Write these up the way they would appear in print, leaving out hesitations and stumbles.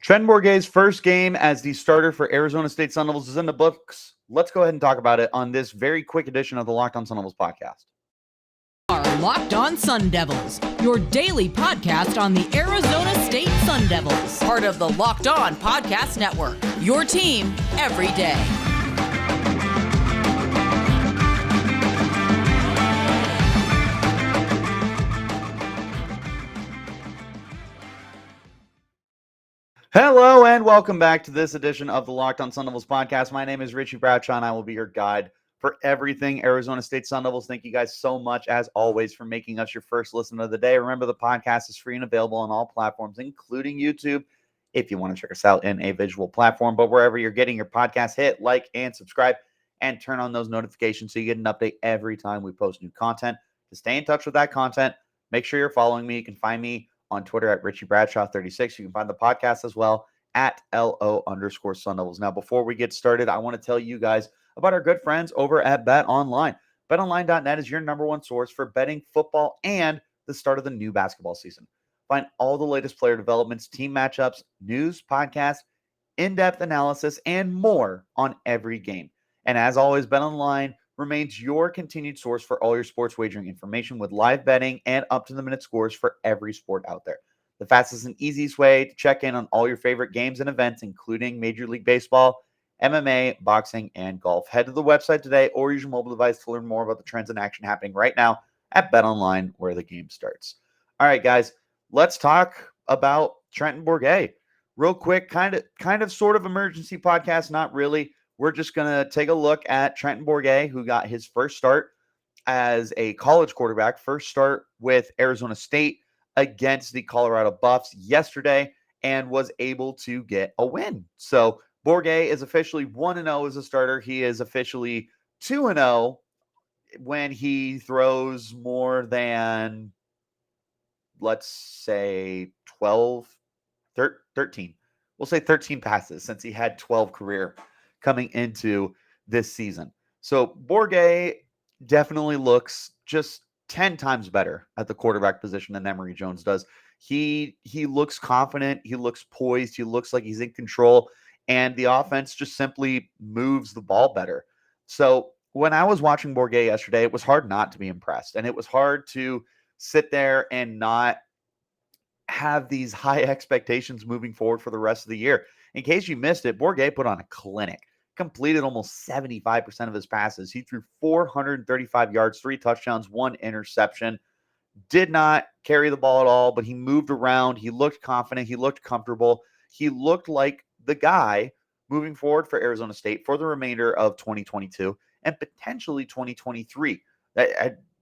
Trenton Bourguet's first game as the starter for Arizona State Sun Devils is in the books. Let's go ahead and talk about it on this very quick edition of the Locked On Sun Devils podcast. Are Locked On Sun Devils, your daily podcast on the Arizona State Sun Devils, part of the Locked On Podcast Network, your team every day. Hello and welcome back to this edition of the Locked On Sun Devils podcast. My name is Richie Bradshaw and I will be your guide for everything Arizona State Sun Devils. Thank you guys so much, as always, for making us your first listen of the day. Remember, the podcast is free and available on all platforms, including YouTube, if you want to check us out in a visual platform. But wherever you're getting your podcast, hit like and subscribe and turn on those notifications so you get an update every time we post new content. To stay in touch with that content, make sure you're following me. You can find me on Twitter at Richie Bradshaw 36. You can find the podcast as well at LO_Sun Devils. Now, before we get started, I want to tell you guys about our good friends over at Bet Online. BetOnline.net is your number one source for betting football and the start of the new basketball season. Find all the latest player developments, team matchups, news, podcasts, in-depth analysis, and more on every game. And as always, BetOnline remains your continued source for all your sports wagering information with live betting and up-to-the-minute scores for every sport out there. The fastest and easiest way to check in on all your favorite games and events, including Major League Baseball, MMA, boxing, and golf. Head to the website today or use your mobile device to learn more about the trends in action happening right now at BetOnline, where the game starts. All right, guys, let's talk about Trenton Bourguet. Real quick, kind of sort of emergency podcast, not really. We're just going to take a look at Trenton Bourguet, who got his first start as a college quarterback, first start with Arizona State against the Colorado Buffs yesterday, and was able to get a win. So Bourguet is officially 1-0 as a starter. He is officially 2-0 when he throws more than, let's say, 13. We'll say 13 passes since he had 12 career coming into this season. So Bourguet definitely looks just 10 times better at the quarterback position than Emory Jones does. He looks confident. He looks poised. He looks like he's in control. And the offense just simply moves the ball better. So when I was watching Bourguet yesterday, it was hard not to be impressed. And it was hard to sit there and not have these high expectations moving forward for the rest of the year. In case you missed it, Bourguet put on a clinic. Completed almost 75% of his passes. He threw 435 yards, 3 touchdowns, 1 interception. Did not carry the ball at all, but he moved around. He looked confident. He looked comfortable. He looked like the guy moving forward for Arizona State for the remainder of 2022 and potentially 2023.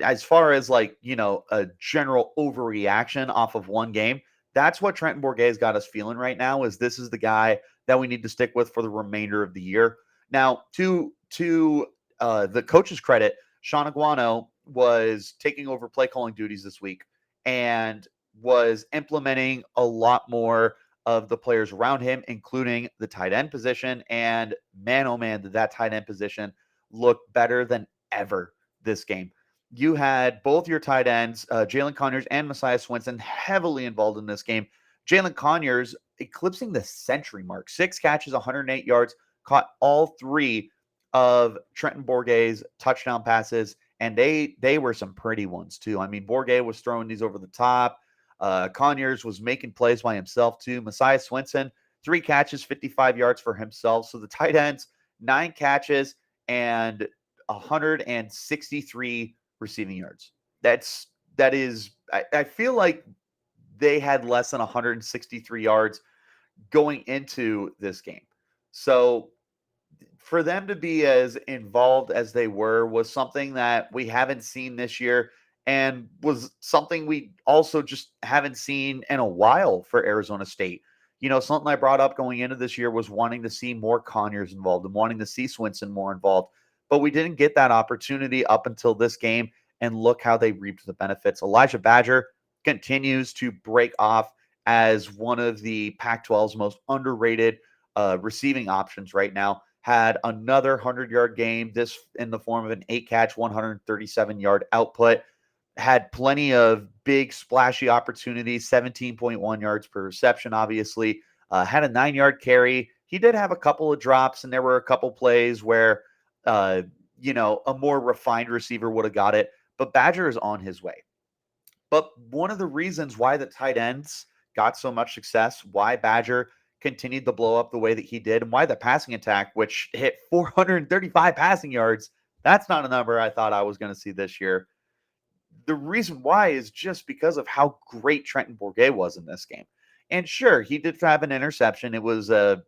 As far as a general overreaction off of one game, that's what Trenton Bourguet has got us feeling right now, is this is the guy that we need to stick with for the remainder of the year. Now, to the coach's credit, Shaun Aguano was taking over play calling duties this week and was implementing a lot more of the players around him, including the tight end position. And man, oh man, did that tight end position look better than ever this game. You had both your tight ends, Jalen Conyers and Messiah Swinson, heavily involved in this game. Jalen Conyers eclipsing the century mark. 6 catches, 108 yards, caught all 3 of Trenton Bourguet's touchdown passes, and they were some pretty ones too. I mean, Bourguet was throwing these over the top. Conyers was making plays by himself too. Messiah Swinson, 3 catches, 55 yards for himself. So the tight ends, 9 catches and 163 receiving yards. I feel like they had less than 163 yards going into this game. So for them to be as involved as they were was something that we haven't seen this year, and was something we also just haven't seen in a while for Arizona State. You know, something I brought up going into this year was wanting to see more Conyers involved and wanting to see Swinson more involved, but we didn't get that opportunity up until this game, and look how they reaped the benefits. Elijah Badger continues to break off as one of the Pac-12's most underrated receiving options right now. Had another 100-yard game, this in the form of an 8-catch, 137-yard output. Had plenty of big, splashy opportunities, 17.1 yards per reception, obviously. had a 9-yard carry. He did have a couple of drops, and there were a couple plays where, a more refined receiver would have got it. But Badger is on his way. But one of the reasons why the tight ends got so much success, why Badger continued to blow up the way that he did, and why the passing attack, which hit 435 passing yards, that's not a number I thought I was going to see this year. The reason why is just because of how great Trenton Bourguet was in this game. And sure, he did have an interception. It was a,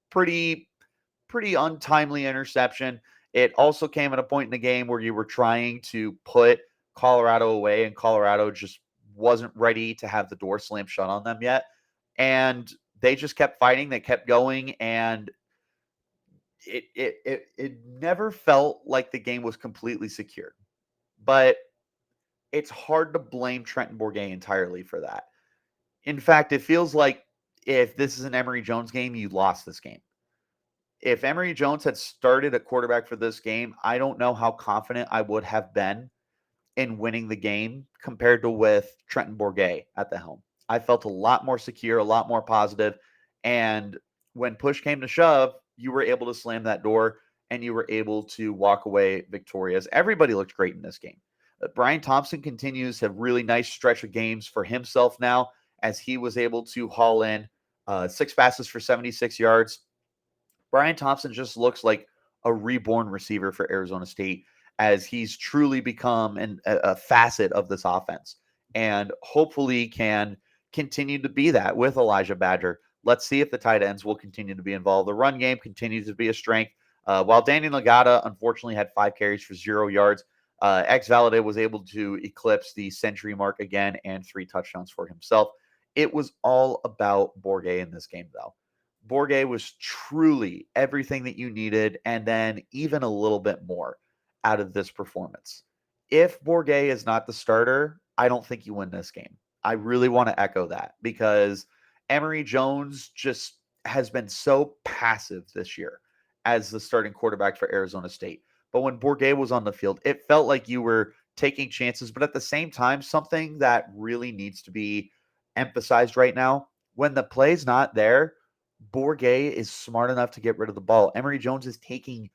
pretty untimely interception. It also came at a point in the game where you were trying to put Colorado away, and Colorado just wasn't ready to have the door slammed shut on them yet. And they just kept fighting. They kept going, and it never felt like the game was completely secured. But it's hard to blame Trenton Bourguet entirely for that. In fact, it feels like if this is an Emory Jones game, you lost this game. If Emory Jones had started at quarterback for this game, I don't know how confident I would have been in winning the game compared to with Trenton Bourguet at the helm. I felt a lot more secure, a lot more positive, and when push came to shove, you were able to slam that door and you were able to walk away victorious. Everybody looked great in this game. Brian Thompson continues to have really nice stretch of games for himself now as he was able to haul in 6 passes for 76 yards. Brian Thompson just looks like a reborn receiver for Arizona State as he's truly become a facet of this offense and hopefully can continue to be that with Elijah Badger. Let's see if the tight ends will continue to be involved. The run game continues to be a strength. While Daniel Nagata unfortunately had 5 carries for 0 yards, Valade was able to eclipse the century mark again and 3 touchdowns for himself. It was all about Bourguet in this game, though. Bourguet was truly everything that you needed, and then even a little bit more out of this performance. If Bourguet is not the starter, I don't think you win this game. I really want to echo that because Emory Jones just has been so passive this year as the starting quarterback for Arizona State. But when Bourguet was on the field, it felt like you were taking chances, but at the same time, something that really needs to be emphasized right now, when the play's not there, Bourguet is smart enough to get rid of the ball. Emory Jones is taking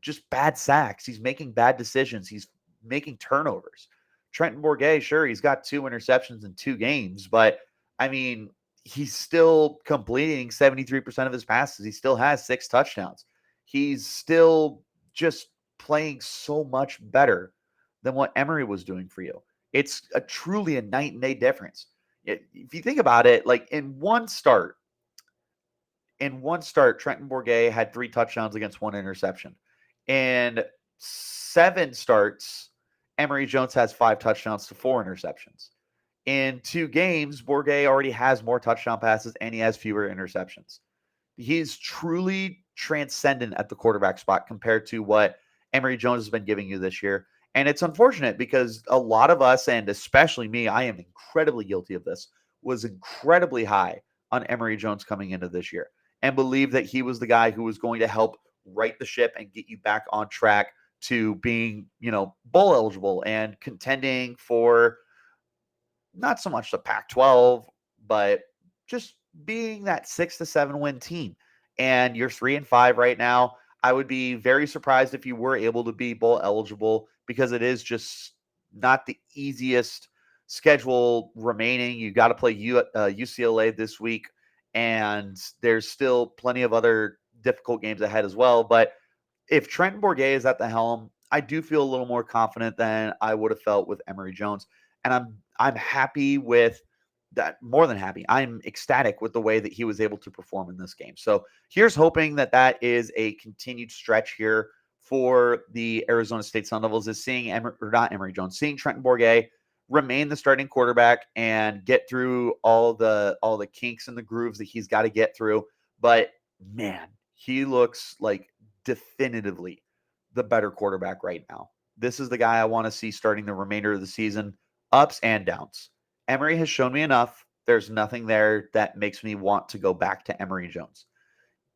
just bad sacks. He's making bad decisions. He's making turnovers. Trenton Bourguet, sure, he's got 2 interceptions in 2 games, but I mean, he's still completing 73% of his passes. He still has 6 touchdowns. He's still just playing so much better than what Emory was doing for you. It's truly a night and day difference. If you think about it, like in one start, Trenton Bourguet had 3 touchdowns against 1 interception. In 7 starts, Emory Jones has 5 touchdowns to 4 interceptions. In 2 games, Bourguet already has more touchdown passes and he has fewer interceptions. He's truly transcendent at the quarterback spot compared to what Emory Jones has been giving you this year. And it's unfortunate because a lot of us, and especially me, I am incredibly guilty of this, was incredibly high on Emory Jones coming into this year and believed that he was the guy who was going to help right the ship and get you back on track to being, bowl eligible and contending for not so much the Pac-12, but just being that 6 to 7 win team. And you're 3-5 right now. I would be very surprised if you were able to be bowl eligible because it is just not the easiest schedule remaining. You got to play UCLA this week, and there's still plenty of other difficult games ahead as well. But if Trenton Bourguet is at the helm, I do feel a little more confident than I would have felt with Emory Jones. And I'm happy with that, more than happy. I'm ecstatic with the way that he was able to perform in this game. So here's hoping that that is a continued stretch here for the Arizona State Sun Devils, is seeing seeing Trenton Bourguet remain the starting quarterback and get through all the kinks and the grooves that he's got to get through. But man, he looks like definitively the better quarterback right now. This is the guy I want to see starting the remainder of the season, ups and downs. Emory has shown me enough. There's nothing there that makes me want to go back to Emory Jones.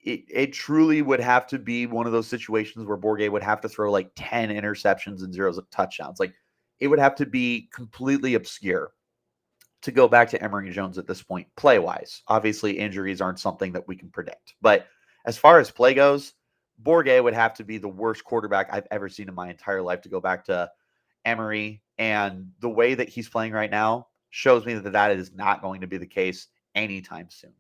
It truly would have to be one of those situations where Bourguet would have to throw like 10 interceptions and 0 touchdowns. Like, it would have to be completely obscure to go back to Emory Jones at this point, play-wise. Obviously, injuries aren't something that we can predict. But as far as play goes, Bourguet would have to be the worst quarterback I've ever seen in my entire life to go back to Emory. And the way that he's playing right now shows me that that is not going to be the case anytime soon.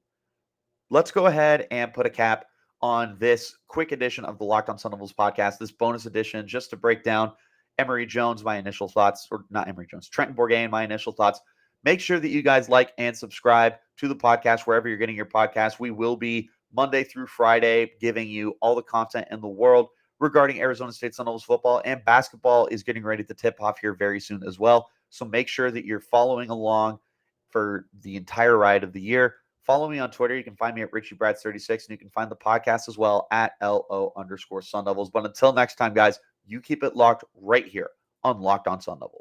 Let's go ahead and put a cap on this quick edition of the Locked on Sun Devils podcast, this bonus edition, just to break down Emory Jones, my initial thoughts, or not Emory Jones, Trenton Bourguet, and my initial thoughts. Make sure that you guys like and subscribe to the podcast wherever you're getting your podcast. We will be Monday through Friday giving you all the content in the world regarding Arizona State Sun Devils football, and basketball is getting ready to tip off here very soon as well. So make sure that you're following along for the entire ride of the year. Follow me on Twitter. You can find me at Richie Bradshaw 36, and you can find the podcast as well at LO_Sun Devils. But until next time, guys, you keep it locked right here on Locked on Sun Devils.